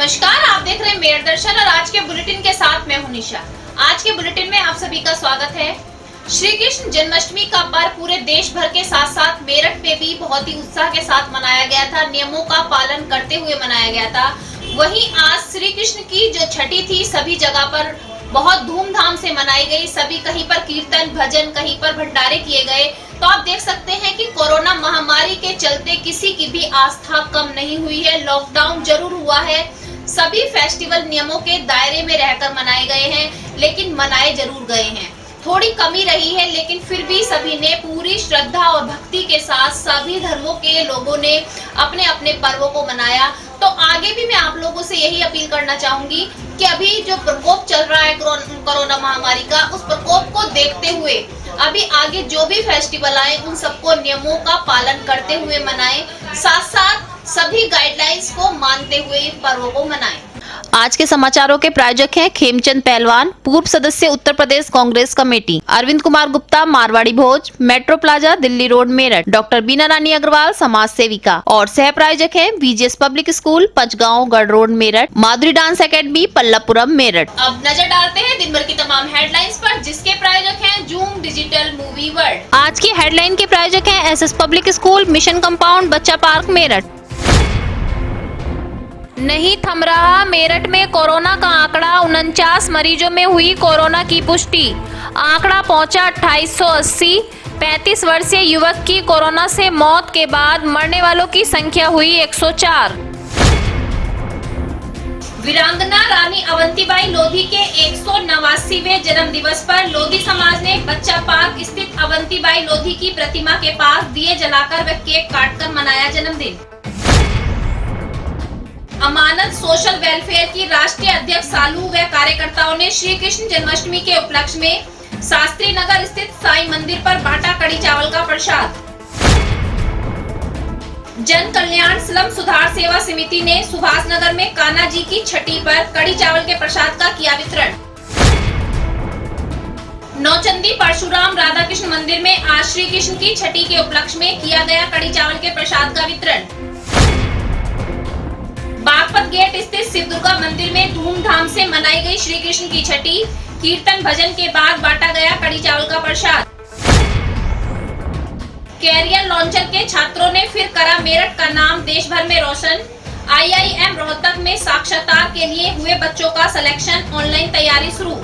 नमस्कार, आप देख रहे हैं मेरठ दर्शन और आज के बुलेटिन के साथ मैं हूं निशा। आज के बुलेटिन में आप सभी का स्वागत है। श्री कृष्ण जन्माष्टमी का पर्व पूरे देश भर के साथ साथ मेरठ में भी बहुत ही उत्साह के साथ मनाया गया था। नियमों का पालन करते हुए मनाया गया था। वहीं आज श्री कृष्ण की जो छठी थी सभी जगह पर बहुत धूमधाम से मनाई गई। सभी कहीं पर कीर्तन भजन, कहीं पर भंडारे किए गए। तो आप देख सकते हैं कि कोरोना महामारी के चलते किसी की भी आस्था कम नहीं हुई है। लॉकडाउन जरूर हुआ है, सभी फेस्टिवल नियमों के दायरे में रहकर मनाए गए हैं, लेकिन मनाए जरूर गए हैं। थोड़ी कमी रही है, लेकिन फिर भी सभी ने पूरी श्रद्धा और भक्ति के साथ सभी धर्मों के लोगों ने अपने अपने पर्वों को मनाया। तो आगे भी मैं आप लोगों से यही अपील करना चाहूंगी कि अभी जो प्रकोप चल रहा है कोरोना महामारी का, उस प्रकोप को देखते हुए अभी आगे जो भी फेस्टिवल आए उन सबको नियमों का पालन करते हुए मनाएं, साथ साथ सभी गाइडलाइंस को मानते हुए इन पर्वों को मनाएं। आज के समाचारों के प्रायोजक हैं खेमचंद पहलवान, पूर्व सदस्य Uttar Pradesh Congress committee, Arvind Kumar Gupta, Marwari Bhoj, metro plaza, Delhi road, Meerut, doctor Bina Rani Agarwal, समाज सेविका, और सह प्रायोजक हैं VGS पब्लिक स्कूल, पंचगांव, गढ़ रोड, मेरठ, माधुरी डांस एकेडमी, पल्लवपुरम, मेरठ। अब नजर डालते हैं दिन भर की तमाम हेडलाइंस पर, जिसके प्रायोजक हैं जूम डिजिटल मूवी वर्ल्ड। आज की हेडलाइन के प्रायोजक हैं SS public school, mission compound, बच्चा पार्क, मेरठ। नहीं थम रहा मेरठ में कोरोना का आंकड़ा, 49 मरीजों में हुई कोरोना की पुष्टि। आंकड़ा पहुंचा 2880। 35 वर्षीय युवक की कोरोना से मौत के बाद मरने वालों की संख्या हुई 104। वीरांगना रानी अवंतीबाई लोधी के 189वें जन्म दिवस पर लोधी समाज ने बच्चा पार्क स्थित अवंतीबाई लोधी की प्रतिमा के पास दिए जलाकर व केक काटकर मनाया जन्मदिन। अमानत सोशल वेलफेयर की राष्ट्रीय अध्यक्ष सालू व कार्यकर्ताओं ने श्री कृष्ण जन्माष्टमी के उपलक्ष्य में शास्त्री नगर स्थित साईं मंदिर पर बांटा कड़ी चावल का प्रसाद। जन कल्याण स्लम सुधार सेवा समिति ने सुभाष नगर में कान्हा जी की छठी पर कड़ी चावल के प्रसाद का किया वितरण। नौचंदी परशुराम राधा कृष्ण मंदिर में आज श्री कृष्ण की छठी के उपलक्ष्य में किया गया कड़ी चावल के प्रसाद का वितरण। बागपत गेट स्थित शिव दुर्गा मंदिर में धूमधाम से मनाई गई श्री कृष्ण की छठी। कीर्तन भजन के बाद बांटा गया कड़ी चावल का प्रसाद। कैरियर लॉन्चर के छात्रों ने फिर करा मेरठ का नाम देश भर में रोशन। IIM रोहतक में साक्षरता के लिए हुए बच्चों का सिलेक्शन, ऑनलाइन तैयारी शुरू।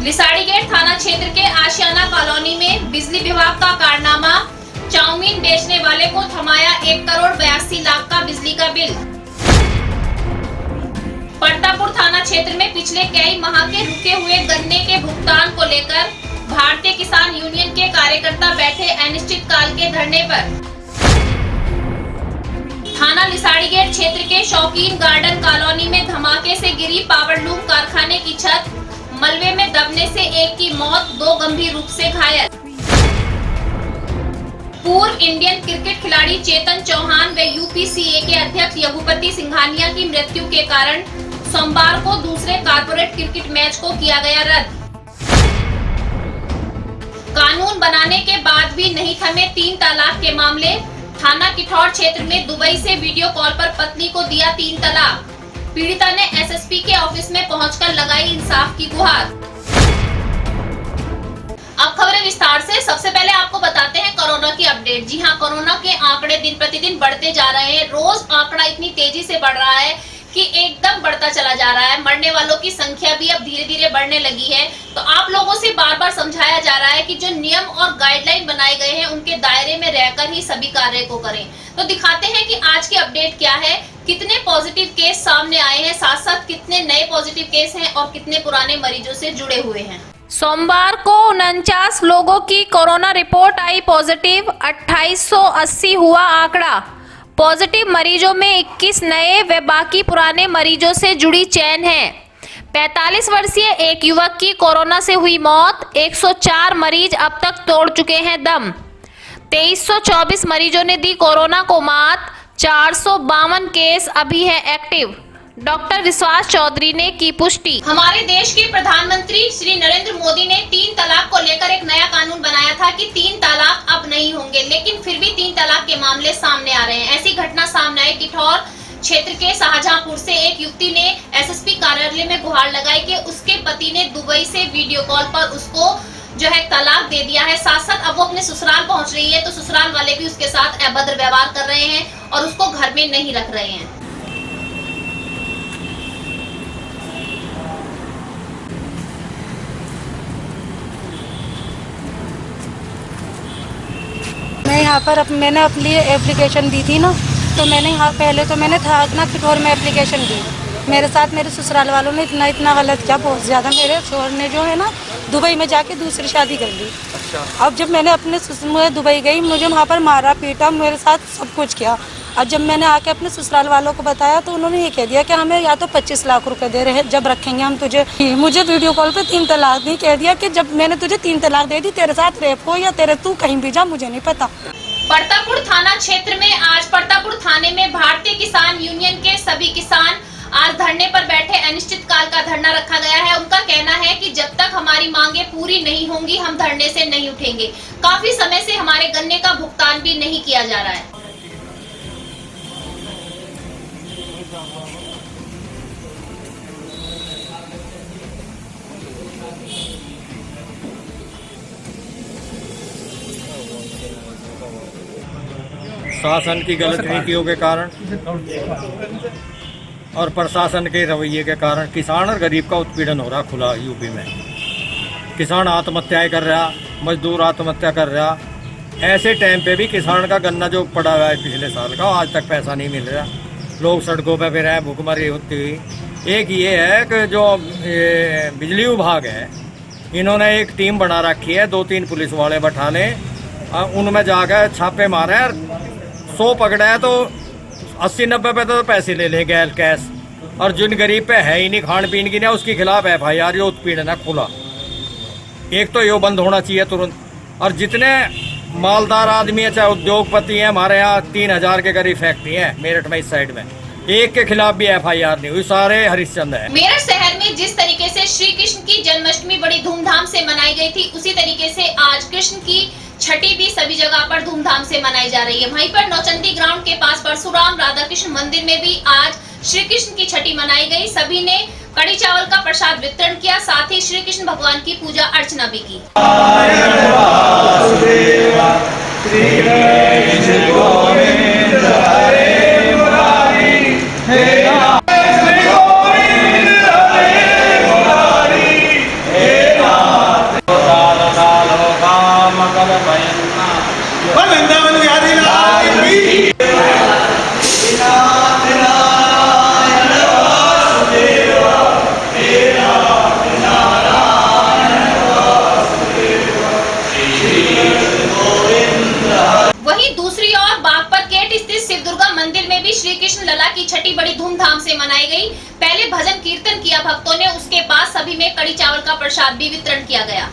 लिसाड़ी गेट थाना क्षेत्र के आशियाना कॉलोनी में बिजली विभाग का कारनामा, चाउमीन बेचने वाले को थमाया 1,82,00,000 का बिजली का बिल। परतापुर थाना क्षेत्र में पिछले कई माह के रुके हुए गन्ने के भुगतान को लेकर भारतीय किसान यूनियन के कार्यकर्ता बैठे अनिश्चितकाल के धरने पर। थाना लिसाड़ी गेट क्षेत्र के शौकीन गार्डन कॉलोनी में धमाके से गिरी पावरलूम कारखाने की छत, मलबे में दबने से एक की मौत, 2 गंभीर रूप से घायल। पूर्व इंडियन क्रिकेट खिलाड़ी चेतन चौहान व UPCA के अध्यक्ष यगुपति सिंघानिया की मृत्यु के कारण सोमवार को दूसरे कॉर्पोरेट क्रिकेट मैच को किया गया रद्द। कानून बनाने के बाद भी नहीं थमे 3 तलाक के मामले। थाना किठौर क्षेत्र में दुबई से वीडियो कॉल पर पत्नी को दिया 3 तलाक। पीड़िता ने SSP के ऑफिस में पहुंचकर लगाई इंसाफ की गुहार। अब खबरें विस्तार से। सबसे पहले आपको बताते हैं कोरोना की अपडेट। जी हां, कोरोना के आंकड़े दिन प्रतिदिन बढ़ते जा रहे हैं। रोज आंकड़ा इतनी तेजी से बढ़ रहा है कि एकदम बढ़ता चला जा रहा है। मरने वालों की संख्या भी अब धीरे धीरे बढ़ने लगी है। तो आप लोगों से बार बार समझाया जा रहा है कि जो नियम और गाइडलाइन बनाए गए हैं उनके दायरे में रहकर ही सभी कार्य को करें। तो दिखाते हैं कि आज की अपडेट क्या है, कितने पॉजिटिव केस सामने आए हैं, साथ साथ कितने नए पॉजिटिव केस हैं और कितने पुराने मरीजों से जुड़े हुए हैं। सोमवार को 49 लोगों की कोरोना रिपोर्ट आई पॉजिटिव। 2880 हुआ आंकड़ा। पॉजिटिव मरीजों में 21 नए व बाकी पुराने मरीजों से जुड़ी चेन है। 45 वर्षीय एक युवक की कोरोना से हुई मौत। 104 मरीज अब तक तोड़ चुके हैं दम। 2324 मरीजों ने दी कोरोना को मात। 452 केस अभी है एक्टिव। डॉक्टर विश्वास चौधरी ने की पुष्टि। हमारे देश के प्रधानमंत्री श्री नरेंद्र मोदी ने 3 तलाक को लेकर एक नया कानून बनाया था कि 3 तलाक अब नहीं होंगे, लेकिन फिर भी 3 तलाक के मामले सामने आ रहे हैं। ऐसी घटना सामने आई किठौर क्षेत्र के शाहजहांपुर से एक युवती ने एसएसपी कार्यालय में गुहार लगाई कि उसके पति ने दुबई से वीडियो कॉल पर उसको जो है तलाक दे दिया है। साथ साथ अब वो अपने ससुराल पहुंच रही है तो ससुराल वाले भी उसके साथ अभद्र व्यवहार कर रहे हैं और उसको घर में नहीं रख रहे हैं। मैं यहाँ पर मैंने अपनी एप्लीकेशन दी थी ना, तो मैंने यहाँ पहले तो मैंने था ना फिटौर में एप्लीकेशन दी। मेरे साथ मेरे ससुराल वालों ने इतना गलत किया, बहुत ज़्यादा। मेरे शोहर ने जो है ना दुबई में जाके दूसरी शादी कर ली। अच्छा। अब जब मैंने अपने ससुर दुबई गई, मुझे वहाँ पर मारा पीटा, मेरे साथ सब कुछ किया। और जब मैंने आके अपने ससुराल वालों को बताया तो उन्होंने ये कह दिया कि हमें या तो 25 लाख रुपए दे रहे हैं, जब रखेंगे हम तुझे। मुझे वीडियो कॉल पे 3 तलाक दी, कह दिया कि जब मैंने तुझे 3 तलाक दे दी, तेरे साथ रेप हो या तेरे तू कहीं भी जा, मुझे नहीं पता। परतापुर थाना क्षेत्र में आज परतापुर थाने में भारतीय किसान यूनियन के सभी किसान आज धरने पर बैठे। अनिश्चितकाल का धरना रखा गया है। उनका कहना है कि जब तक हमारी मांगे पूरी नहीं होंगी हम धरने से नहीं उठेंगे। काफी समय से हमारे गन्ने का भुगतान भी नहीं किया जा रहा है। शासन की गलत नीतियों के कारण और प्रशासन के रवैये के कारण किसान और गरीब का उत्पीड़न हो रहा खुला यूपी में। किसान आत्महत्याएं कर रहा, मजदूर आत्महत्या कर रहा। ऐसे टाइम पे भी किसान का गन्ना जो पड़ा हुआ है पिछले साल का, आज तक पैसा नहीं मिल रहा। लोग सड़कों पे फिर हैं, भूखमरी होती हुई। एक ये है कि जो बिजली विभाग है, इन्होंने एक टीम बना रखी है, 2-3 पुलिस वाले बैठा लें, उनमें जाकर छापे मारे। 100 पकड़ा है तो 80-90 पे तो पैसे ले लें गैल कैश। और जिन गरीब पे है ही नहीं खान पीन की ना, उसके खिलाफ FIR जो उत्पीड़न है खुला। एक तो ये बंद होना चाहिए तुरंत। और जितने मालदार आदमी है, चाहे उद्योगपति हैं, हमारे यहाँ 3000 के करीब फैक्ट्री है मेरठ में, इस साइड में एक के खिलाफ भी FIR नहीं हुई, सारे हरिश्चंद है। मेरठ शहर में जिस तरीके से श्री कृष्ण की जन्माष्टमी बड़ी धूमधाम से मनाई गई थी, उसी तरीके से आज कृष्ण की छठी भी सभी जगह पर धूमधाम से मनाई जा रही है। वहीं पर नौचंदी ग्राउंड के पास परशुराम राधा कृष्ण मंदिर में भी आज श्री कृष्ण की छठी मनाई गई। सभी ने कड़ी चावल का प्रसाद वितरण किया, साथ ही श्री कृष्ण भगवान की पूजा अर्चना भी की। वहीं दूसरी ओर बागपत गेट स्थित शिव दुर्गा मंदिर में भी श्री कृष्ण लला की छठी बड़ी धूमधाम से मनाई गई। पहले भजन कीर्तन किया भक्तों ने, उसके बाद सभी में कड़ी चावल का प्रसाद भी वितरण किया गया।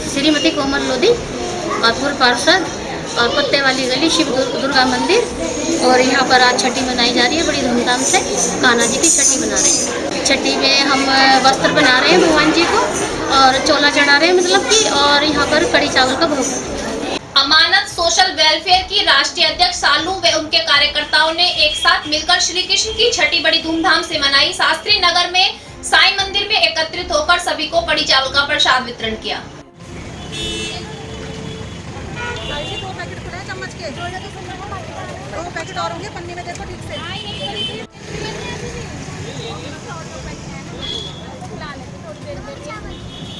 श्रीमती कोमल लोधी और पूर्व पार्षद और पत्ते वाली गली शिव दुर्गा मंदिर। और यहाँ पर आज छठी मनाई जा रही है बड़ी धूमधाम से। कान्हा जी की छठी मना रहे हैं। छठी में हम वस्त्र बना रहे हैं भगवान जी को और चोला चढ़ा रहे हैं, मतलब कि, और यहाँ पर कड़ी चावल का भोग। अमानत सोशल वेलफेयर की राष्ट्रीय अध्यक्ष सालू व उनके कार्यकर्ताओं ने एक साथ मिलकर श्री कृष्ण की छठी बड़ी धूमधाम से मनाई। शास्त्री नगर में साईं मंदिर में एकत्रित होकर सभी को कड़ी चावल का प्रसाद वितरण किया। दो पैकेट और होंगे पन्नी में, देखो ठीक से।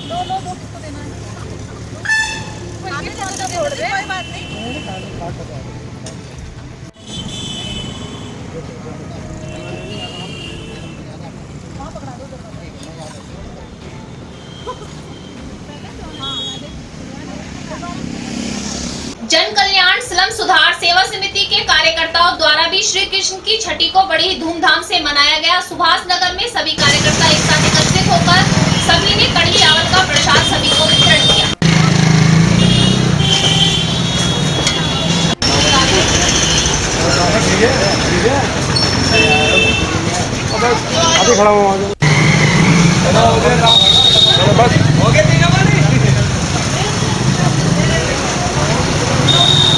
लो किसको देना है? कोई बात नहीं। पकड़ा दो। हाँ समिति के कार्यकर्ताओं द्वारा भी श्री कृष्ण की छठी को बड़ी ही धूमधाम से मनाया गया। सुभाष नगर में सभी कार्यकर्ता एक साथ एकत्रित होकर सभी ने कड़ी चावल का प्रसाद सभी को वितरण किया। अभी खड़ा हूँ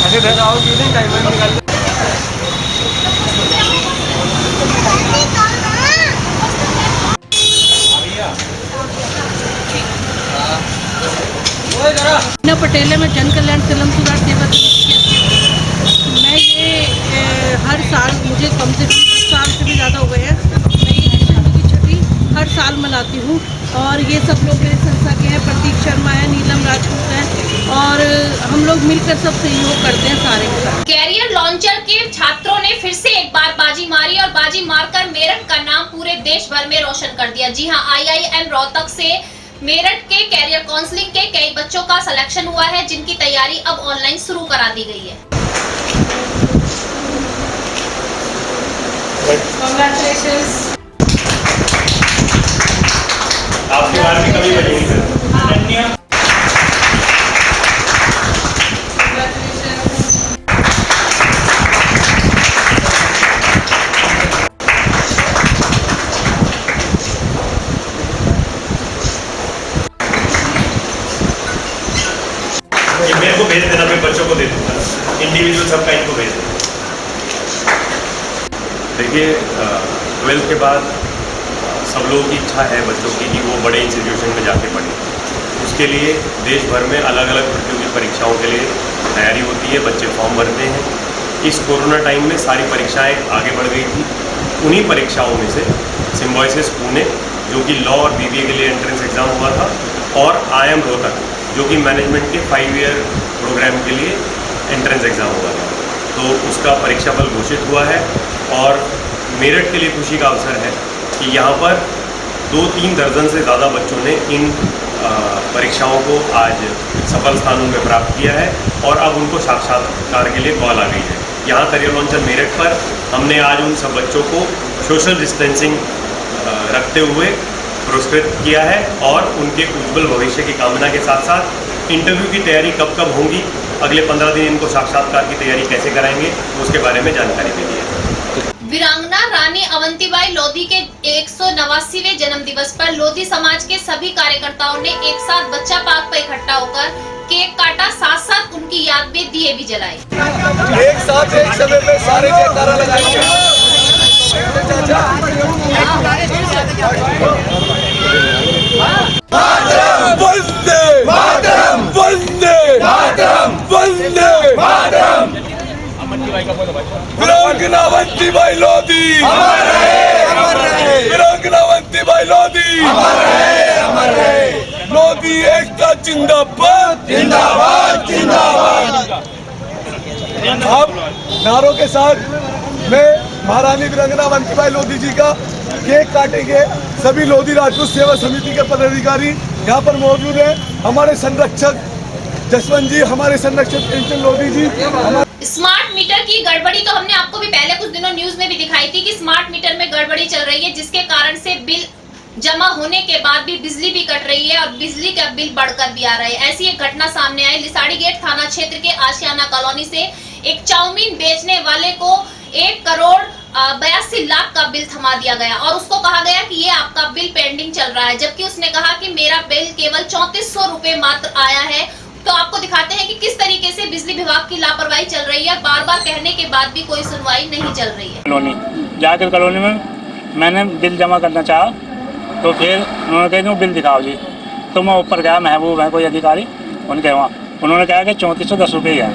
ऐसे देना हो कि टाइम निकाल पटेल में जन कल्याण फिल्म सुधार सेवा समिति मैं ये हर साल मुझे कम से कम 10 साल से भी ज़्यादा हो गए हैं। मैं ये कृष्ण की छठी हर साल मनाती हूँ और ये सब लोग मेरी संस्था के हैं। प्रतीक शर्मा है, नीलम राजपूत है और हम लोग मिलकर सब सहयोग करते हैं सारे के साथ। कैरियर लॉन्चर के छात्रों ने फिर से एक बार बाजी मारी और बाजी मारकर मेरठ का नाम पूरे देश भर में रोशन कर दिया। जी हां, IIM रोहतक से मेरठ के कैरियर काउंसलिंग के कई बच्चों का सिलेक्शन हुआ है, जिनकी तैयारी अब ऑनलाइन शुरू करा दी गई है। Congratulations. आपकी बार भी कभी बनेगी सर। मेरे को भेज देना, मैं बच्चों को दे दूंगा, इंडिविजुअल सबका इनको भेज देना। देखिए 12th के बाद सब लोगों की इच्छा है बच्चों की कि वो बड़े इंस्टीट्यूशन में जाके पढ़ें। उसके लिए देश भर में अलग अलग प्रतियोगी परीक्षाओं के लिए तैयारी होती है, बच्चे फॉर्म भरते हैं। इस कोरोना टाइम में सारी परीक्षाएं आगे बढ़ गई थी। उन्हीं परीक्षाओं में से सिम्बॉयसिस पुणे जो कि लॉ और BBA के लिए एंट्रेंस एग्ज़ाम हुआ था, और IIM रोहतक जो कि मैनेजमेंट के 5 ईयर प्रोग्राम के लिए एंट्रेंस एग्ज़ाम हुआ था, तो उसका परीक्षाफल घोषित हुआ है। और मेरठ के लिए खुशी का अवसर है कि यहाँ पर 2-3 दर्जन से ज़्यादा बच्चों ने इन परीक्षाओं को आज सफल स्थानों में प्राप्त किया है और अब उनको साक्षात्कार के लिए कॉल आ गई है। यहाँ करियर लॉन्चर मेरठ पर हमने आज उन सब बच्चों को सोशल डिस्टेंसिंग रखते हुए पुरस्कृत किया है और उनके उज्जवल भविष्य की कामना के साथ साथ इंटरव्यू की तैयारी कब कब होंगी, अगले 15 दिन इनको साक्षात्कार की तैयारी कैसे कराएंगे, उसके बारे में जानकारी मिली है। वीरांगना रानी अवंतीबाई लोधी के 189वें जन्म दिवस पर लोधी समाज के सभी कार्यकर्ताओं ने एक साथ बच्चा पार्क पर इकट्ठा होकर केक काटा, साथ साथ उनकी याद में दिए भी जलाए। एक साथ एक समय पे सारे जयकारा लगाएंगे। वंदे मातरम, वंदे मातरम, वंदे मातरम। वीरांगना अवंतीबाई लोधी अमर रहे, अमर रहे। वीरांगना अवंतीबाई लोधी अमर रहे, अमर रहे। लोधी एकता जिंदाबाद, जिंदाबाद, जिंदाबाद। अब नारों के साथ मैं महारानी वीरांगना अवंतीबाई लोधी जी का केक काटेंगे। सभी लोधी राजपूत सेवा समिति के पदाधिकारी यहाँ पर मौजूद हैं। हमारे संरक्षक जसवंत जी, हमारे संरक्षक पेंशन लोधी जी। स्मार्ट मीटर की गड़बड़ी तो हमने आपको भी पहले कुछ दिनों न्यूज में भी दिखाई थी कि स्मार्ट मीटर में गड़बड़ी चल रही है, जिसके कारण से बिल जमा होने के बाद भी बिजली भी कट रही है और बिजली का बिल बढ़कर भी आ रहा है। ऐसी एक घटना सामने आई। लिसाड़ी गेट थाना क्षेत्र के आशियाना कॉलोनी से एक चाउमीन बेचने वाले को 1 करोड़ 82 लाख का बिल थमा दिया गया और उसको कहा गया कि ये आपका बिल पेंडिंग चल रहा है, जबकि उसने कहा कि मेरा बिल केवल 3400 रुपए मात्र आया है। तो आपको दिखाते हैं कि किस तरीके से बिजली विभाग की लापरवाही चल रही है। बार बार कहने के बाद भी कोई सुनवाई नहीं चल रही है। कॉलोनी जाकर कॉलोनी में मैंने बिल जमा करना चाहा तो फिर उन्होंने कहा बिल दिखाओ जी। तो मैं ऊपर गया, महबूब है कोई अधिकारी, उनके वहाँ उन्होंने कहा कि 3410 रुपये ही है।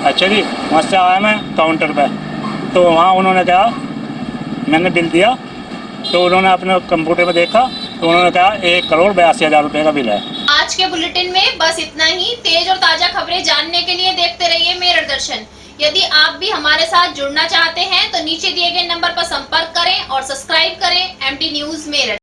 अच्छा जी, वहाँ से आया मैं काउंटर पर, तो वहाँ उन्होंने कहा, मैंने बिल दिया तो उन्होंने अपने कंप्यूटर में देखा तो उन्होंने कहा 1 करोड़ 82 रुपये का बिल है। आज के बुलेटिन में बस इतना ही। तेज और ताजा खबरें जानने के लिए देखते रहिए मेरठ दर्शन। यदि आप भी हमारे साथ जुड़ना चाहते हैं तो नीचे दिए गए नंबर पर संपर्क करें और सब्सक्राइब करें MD न्यूज मेरठ।